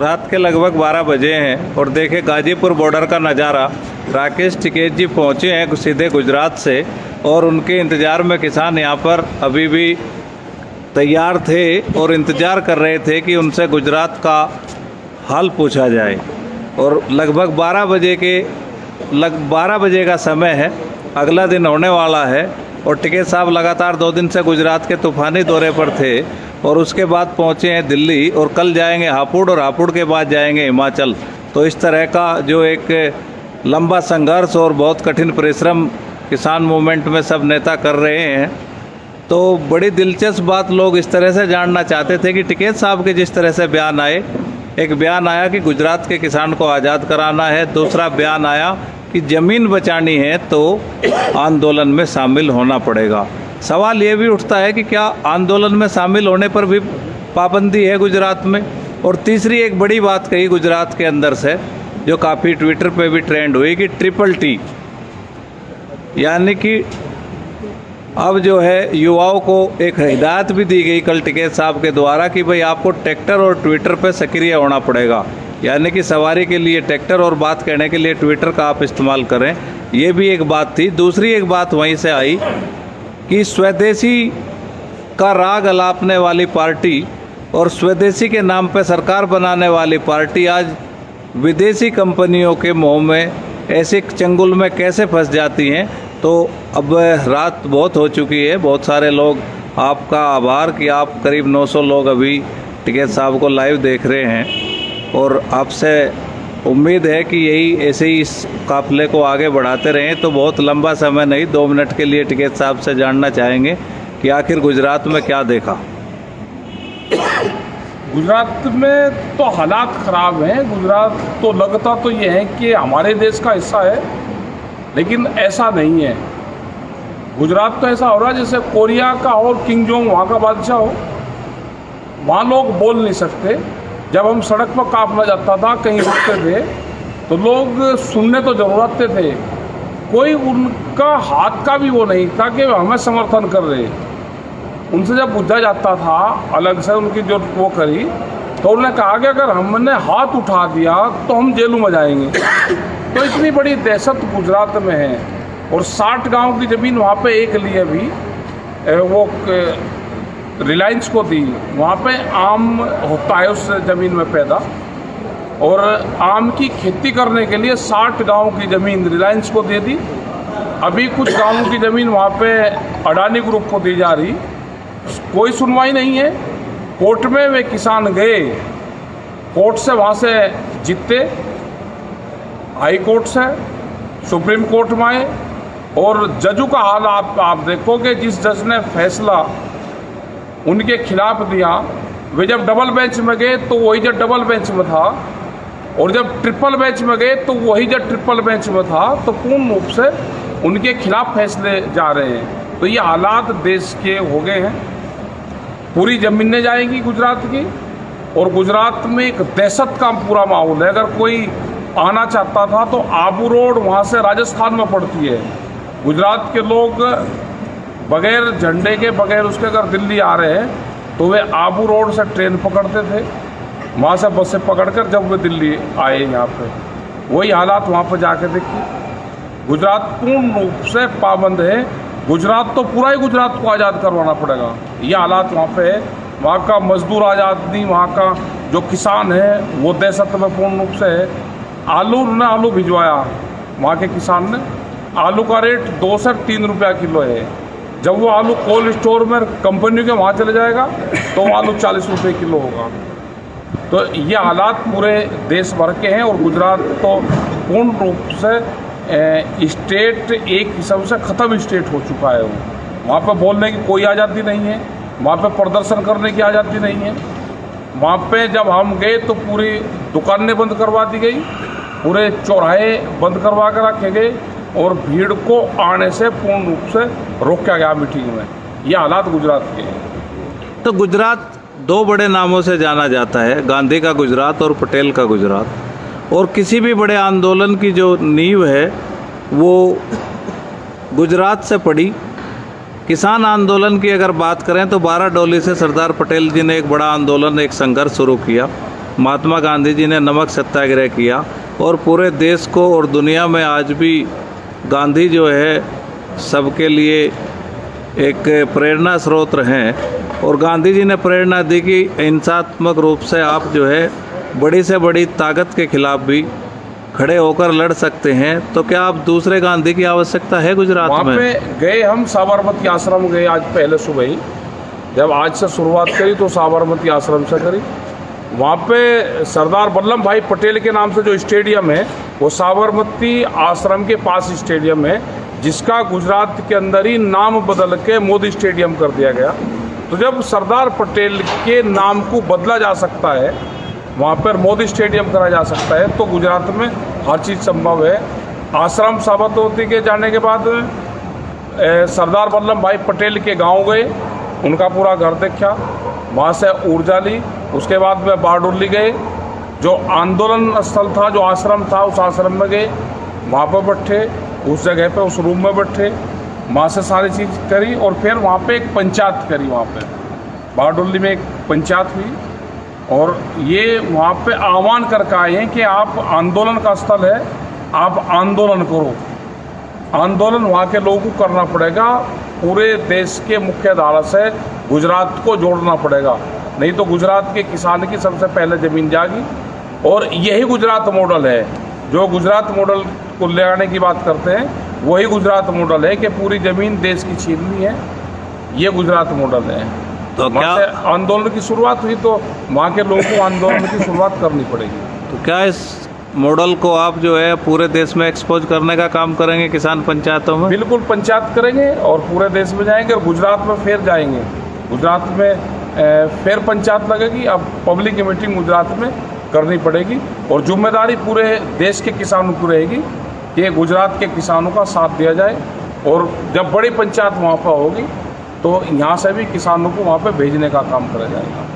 रात के लगभग 12 बजे हैं और देखे गाजीपुर बॉर्डर का नज़ारा। राकेश टिकैत जी पहुँचे हैं सीधे गुजरात से और उनके इंतज़ार में किसान यहाँ पर अभी भी तैयार थे और इंतज़ार कर रहे थे कि उनसे गुजरात का हाल पूछा जाए। और लगभग 12 बजे का समय है, अगला दिन होने वाला है और टिकैत साहब लगातार 2 दिन से गुजरात के तूफ़ानी दौरे पर थे और उसके बाद पहुंचे हैं दिल्ली और कल जाएंगे हापुड़ और हापुड़ के बाद जाएंगे हिमाचल। तो इस तरह का जो एक लंबा संघर्ष और बहुत कठिन परिश्रम किसान मूवमेंट में सब नेता कर रहे हैं। तो बड़ी दिलचस्प बात लोग इस तरह से जानना चाहते थे कि टिकैत साहब के जिस तरह से बयान आए, एक बयान आया कि गुजरात के किसान को आज़ाद कराना है, दूसरा बयान आया कि ज़मीन बचानी है तो आंदोलन में शामिल होना पड़ेगा। सवाल ये भी उठता है कि क्या आंदोलन में शामिल होने पर भी पाबंदी है गुजरात में। और तीसरी एक बड़ी बात कही गुजरात के अंदर से जो काफ़ी ट्विटर पे भी ट्रेंड हुई कि ट्रिपल टी, यानी कि अब जो है युवाओं को एक हिदायत भी दी गई कल टिकैत साहब के द्वारा कि भाई आपको ट्रैक्टर और ट्विटर पे सक्रिय होना पड़ेगा, यानी कि सवारी के लिए ट्रैक्टर और बात कहने के लिए ट्विटर का आप इस्तेमाल करें। ये भी एक बात थी। दूसरी एक बात वहीं से आई कि स्वदेशी का राग अलापने वाली पार्टी और स्वदेशी के नाम पे सरकार बनाने वाली पार्टी आज विदेशी कंपनियों के मोह में ऐसे चंगुल में कैसे फंस जाती हैं। तो अब रात बहुत हो चुकी है, बहुत सारे लोग, आपका आभार कि आप करीब 900 लोग अभी टिकैत साहब को लाइव देख रहे हैं और आपसे उम्मीद है कि यही ऐसे ही इस काफिले को आगे बढ़ाते रहें। तो बहुत लंबा समय नहीं, 2 मिनट के लिए टिकैत साहब से जानना चाहेंगे कि आखिर गुजरात में क्या देखा। गुजरात में तो हालात ख़राब हैं। गुजरात तो लगता तो ये है कि हमारे देश का हिस्सा है, लेकिन ऐसा नहीं है। गुजरात तो ऐसा हो रहा है जैसे कोरिया का और किंग जोंग वहाँ का बादशाह हो। वहाँ लोग बोल नहीं सकते। जब हम सड़क पर काफिला जाता था, कहीं रुकते थे तो लोग सुनने तो जरूर आते थे, कोई उनका हाथ का भी वो नहीं था कि हमें समर्थन कर रहे। उनसे जब पूछा जाता था अलग से उनकी जो वो करी तो उन्होंने कहा कि अगर हमने हाथ उठा दिया तो हम जेलों में जाएंगे। तो इतनी बड़ी दहशत गुजरात में है। और 60 गांव की ज़मीन वहाँ पे एक लिए भी वो रिलायंस को दी। वहाँ पे आम होता है उस ज़मीन में पैदा, और आम की खेती करने के लिए 60 गांव की ज़मीन रिलायंस को दे दी। अभी कुछ गांवों की ज़मीन वहाँ पे अडानी ग्रुप को दी जा रही। कोई सुनवाई नहीं है। कोर्ट में वे किसान गए, कोर्ट से वहाँ से जीते, हाई कोर्ट से सुप्रीम कोर्ट में आए, और जजों का हाल आप देखोगे। जिस जज ने फैसला उनके खिलाफ दिया, वे जब डबल बेंच में गए तो वही जब डबल बेंच में था, और जब ट्रिपल बेंच में गए तो वही जब ट्रिपल बेंच में था। तो पूर्ण रूप से उनके खिलाफ फैसले जा रहे हैं। तो ये हालात देश के हो गए हैं। पूरी ज़मीनें जाएंगी गुजरात की, और गुजरात में एक दहशत का पूरा माहौल है। अगर कोई आना चाहता था तो आबू रोड वहाँ से राजस्थान में पड़ती है। गुजरात के लोग बगैर झंडे के, बगैर उसके अगर दिल्ली आ रहे हैं तो वे आबू रोड से ट्रेन पकड़ते थे, वहाँ से बसें पकड़कर जब वे दिल्ली आए यहाँ पे। वही हालात वहाँ पर जाके देखिए। गुजरात पूर्ण रूप से पाबंद है। गुजरात तो पूरा ही गुजरात को आज़ाद करवाना पड़ेगा। ये हालात वहाँ पे है। वहाँ का मजदूर आज़ाद नहीं, वहाँ का जो किसान है वो दहशत में पूर्ण रूप से है। आलू भिजवाया वहाँ के किसान ने। आलू का रेट 2 से 3 रुपया किलो है। जब वो आलू कोल्ड स्टोर में कंपनी के वहाँ चले जाएगा तो वो आलू 40 रुपये किलो होगा। तो ये हालात पूरे देश भर के हैं। और गुजरात तो पूर्ण रूप से स्टेट एक किस्म से ख़त्म स्टेट हो चुका है। वहाँ पे बोलने की कोई आज़ादी नहीं है, वहाँ पे प्रदर्शन करने की आज़ादी नहीं है। वहाँ पे जब हम गए तो पूरी दुकानें बंद करवा दी गई, पूरे चौराहे बंद करवा कर रखे गए, और भीड़ को आने से पूर्ण रूप से रोका गया मीटिंग में। ये हालात गुजरात के हैं। तो गुजरात 2 बड़े नामों से जाना जाता है, गांधी का गुजरात और पटेल का गुजरात। और किसी भी बड़े आंदोलन की जो नींव है वो गुजरात से पड़ी। किसान आंदोलन की अगर बात करें तो 12 डोली से सरदार पटेल जी ने एक बड़ा आंदोलन, एक संघर्ष शुरू किया। महात्मा गांधी जी ने नमक सत्याग्रह किया और पूरे देश को और दुनिया में आज भी गांधी जो है सबके लिए एक प्रेरणा स्रोत हैं। और गांधी जी ने प्रेरणा दी कि हिंसात्मक रूप से आप जो है बड़ी से बड़ी ताकत के खिलाफ भी खड़े होकर लड़ सकते हैं। तो क्या आप दूसरे गांधी की आवश्यकता है गुजरात वहाँ में? पे गए हम, साबरमती आश्रम गए आज पहले सुबह ही। जब आज से शुरुआत करी तो साबरमती आश्रम से करी। वहाँ पे सरदार वल्लभ भाई पटेल के नाम से जो स्टेडियम है वो साबरमती आश्रम के पास स्टेडियम है, जिसका गुजरात के अंदर ही नाम बदल के मोदी स्टेडियम कर दिया गया। तो जब सरदार पटेल के नाम को बदला जा सकता है, वहाँ पर मोदी स्टेडियम करा जा सकता है, तो गुजरात में हर चीज़ संभव है। आश्रम साबरमती के जाने के बाद सरदार वल्लभ भाई पटेल के गांव गए, उनका पूरा घर देखा, वहाँ से ऊर्जा ली। उसके बाद में बारडोली गए, जो आंदोलन स्थल था, जो आश्रम था, उस आश्रम में गए, वहाँ पर बैठे, उस जगह पे उस रूम में बैठे, वहाँ से सारी चीज़ करी और फिर वहाँ पे एक पंचायत करी। वहाँ पे बारडोली में एक पंचायत हुई और ये वहाँ पे आह्वान करके आए हैं कि आप आंदोलन का स्थल है, आप आंदोलन करो। आंदोलन वहाँ के लोगों को करना पड़ेगा, पूरे देश के मुख्य धारा से गुजरात को जोड़ना पड़ेगा, नहीं तो गुजरात के किसान की सबसे पहले ज़मीन जाएगी। और यही गुजरात मॉडल है, जो गुजरात मॉडल को ले आने की बात करते हैं, वही गुजरात मॉडल है कि पूरी ज़मीन देश की छीननी है। ये गुजरात मॉडल है। तो क्या आंदोलन की शुरुआत हुई तो वहाँ के लोगों को आंदोलन की शुरुआत करनी पड़ेगी। तो क्या इस मॉडल को आप जो है पूरे देश में एक्सपोज करने का काम करेंगे किसान पंचायतों में? बिल्कुल पंचायत करेंगे और पूरे देश में जाएंगे और गुजरात में फिर जाएंगे। गुजरात में फिर पंचायत लगेगी। अब पब्लिक मीटिंग गुजरात में करनी पड़ेगी और जिम्मेदारी पूरे देश के किसानों की रहेगी कि गुजरात के किसानों का साथ दिया जाए। और जब बड़ी पंचायत वहाँ पर होगी तो यहाँ से भी किसानों को वहाँ पर भेजने का काम करा जाएगा।